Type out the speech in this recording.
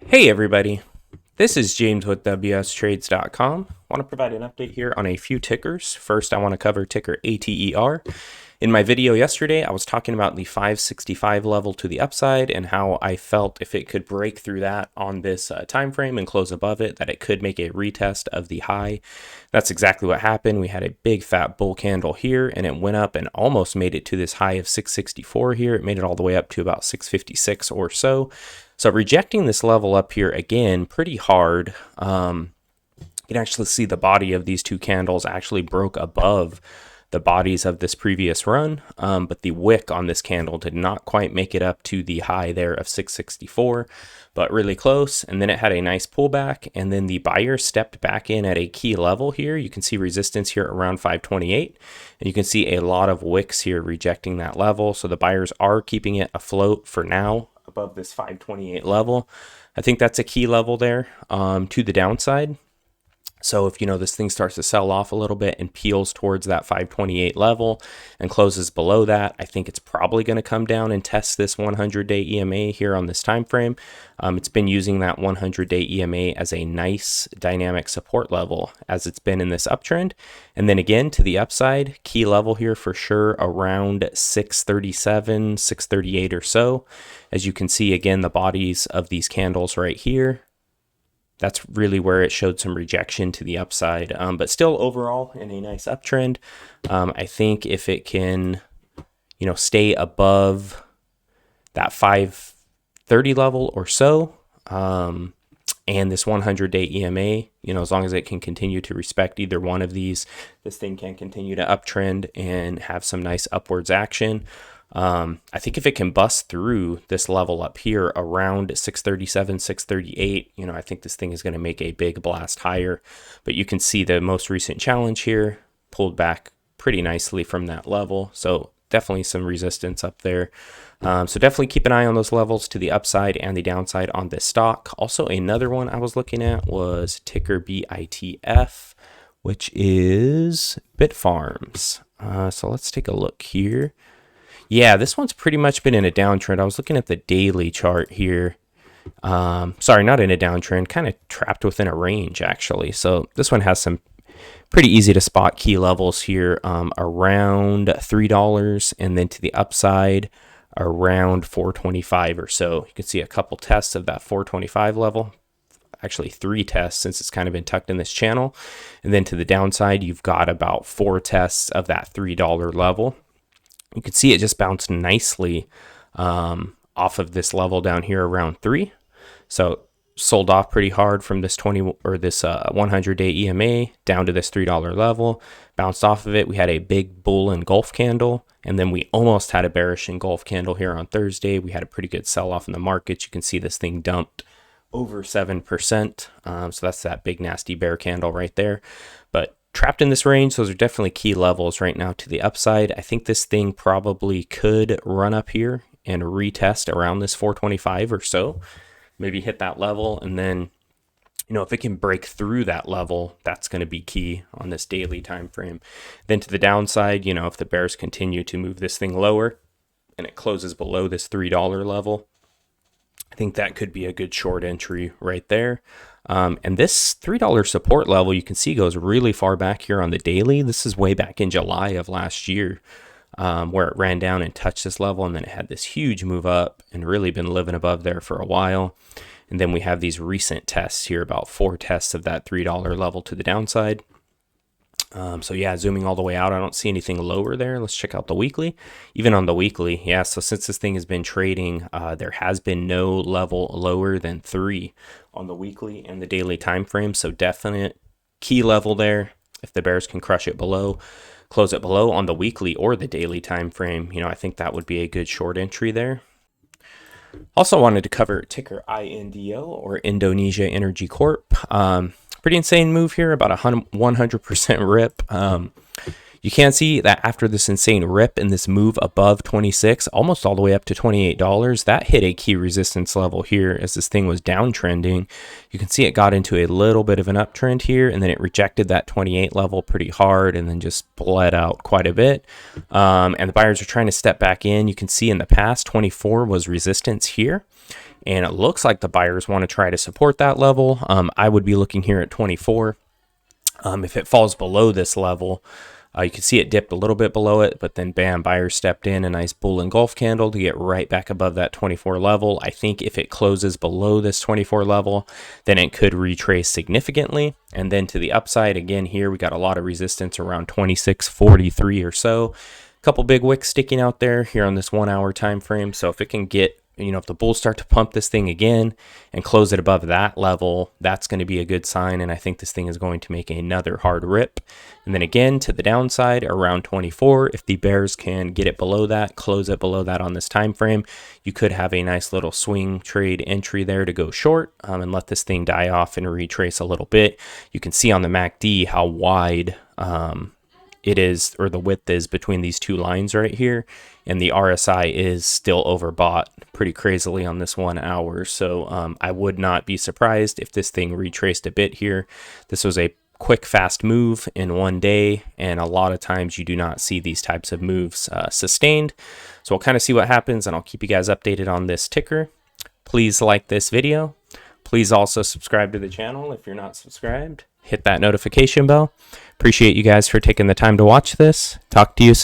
Hey everybody, this is James with WSTrades.com. I want to provide an update here on a few tickers. First, I want to cover ticker ATER. In my video yesterday, I was talking about the 565 level to the upside and how I felt if it could break through that on this time frame and close above it, that it could make a retest of the high. That's exactly what happened. We had a big fat bull candle here and it went up and almost made it to this high of 664 here. It made it all the way up to about 656 or so. So rejecting this level up here again, pretty hard. You can actually see the body of these two candles actually broke above the bodies of this previous run, but the wick on this candle did not quite make it up to the high there of 664, but really close. And then it had a nice pullback, and then the buyer stepped back in at a key level here. You can see resistance here around 528, and you can see a lot of wicks here rejecting that level. So the buyers are keeping it afloat for now above this 528 level. I think that's a key level there to the downside. So if, this thing starts to sell off a little bit and peels towards that 528 level and closes below that, I think it's probably going to come down and test this 100-day EMA here on this time frame. It's been using that 100-day EMA as a nice dynamic support level as it's been in this uptrend. And then again, to the upside, key level here for sure around 637, 638 or so. As you can see, again, the bodies of these candles right here, that's really where it showed some rejection to the upside, but still overall in a nice uptrend. I think if it can, stay above that 530 level or so, and this 100-day EMA, as long as it can continue to respect either one of these, this thing can continue to uptrend and have some nice upwards action. I think if it can bust through this level up here around 637, 638, I think this thing is going to make a big blast higher. But you can see the most recent challenge here pulled back pretty nicely from that level. So definitely some resistance up there. So definitely keep an eye on those levels to the upside and the downside on this stock. Also, another one I was looking at was ticker BITF, which is Bitfarms. So let's take a look here. Yeah, this one's pretty much been in a downtrend. I was looking at the daily chart here. Sorry, not in a downtrend, kind of trapped within a range actually. So this one has some pretty easy to spot key levels here around $3 and then to the upside around $4.25 or so. You can see a couple tests of that $4.25 level. Actually 3 tests since it's kind of been tucked in this channel. And then to the downside, you've got about 4 tests of that $3 level. You can see it just bounced nicely off of this level down here around 3. So sold off pretty hard from this 100-day EMA down to this $3 level. Bounced off of it. We had a big bull engulf candle, and then we almost had a bearish engulf candle here on Thursday. We had a pretty good sell-off in the markets. You can see this thing dumped over 7%. So that's that big nasty bear candle right there. But trapped in this range, those are definitely key levels right now to the upside. I think this thing probably could run up here and retest around this 425 or so, maybe hit that level. And then, if it can break through that level, that's going to be key on this daily time frame. Then to the downside, if the bears continue to move this thing lower and it closes below this $3 level, I think that could be a good short entry right there. And this $3 support level, you can see, goes really far back here on the daily. This is way back in July of last year, where it ran down and touched this level, and then it had this huge move up and really been living above there for a while. And then we have these recent tests here, about 4 tests of that $3 level to the downside. So yeah, zooming all the way out, I don't see anything lower there. Let's check out the weekly. Even on the weekly, yeah, so since this thing has been trading, there has been no level lower than 3 on the weekly and the daily time frame. So definite key level there. If the bears can crush it below, close it below on the weekly or the daily time frame, I think that would be a good short entry there. Also wanted to cover ticker INDO, or Indonesia Energy Corp. Pretty insane move here, about a 100% rip. You can see that after this insane rip and this move above 26, almost all the way up to $28, that hit a key resistance level here as this thing was downtrending. You can see it got into a little bit of an uptrend here, and then it rejected that 28 level pretty hard and then just bled out quite a bit. And the buyers are trying to step back in. You can see in the past, 24 was resistance here. and it looks like the buyers want to try to support that level. I would be looking here at 24. If it falls below this level, you can see it dipped a little bit below it, but then bam, buyers stepped in, a nice bull engulf candle to get right back above that 24 level. I think if it closes below this 24 level, then it could retrace significantly. And then to the upside, again, here we got a lot of resistance around 26.43 or so. A couple big wicks sticking out there here on this 1 hour time frame. So if it can get, if the bulls start to pump this thing again and close it above that level, that's going to be a good sign. And I think this thing is going to make another hard rip. And then again, to the downside, around 24, if the bears can get it below that, close it below that on this time frame, you could have a nice little swing trade entry there to go short and let this thing die off and retrace a little bit. You can see on the MACD how wide it is, or the width is, between these two lines right here, and the RSI is still overbought pretty crazily on this 1 hour. So I would not be surprised if this thing retraced a bit here. This was a quick, fast move in 1 day, and a lot of times you do not see these types of moves sustained. So we'll kind of see what happens, and I'll keep you guys updated on this ticker. Please like this video. Please also subscribe to the channel if you're not subscribed. Hit that notification bell. Appreciate you guys for taking the time to watch this. Talk to you soon.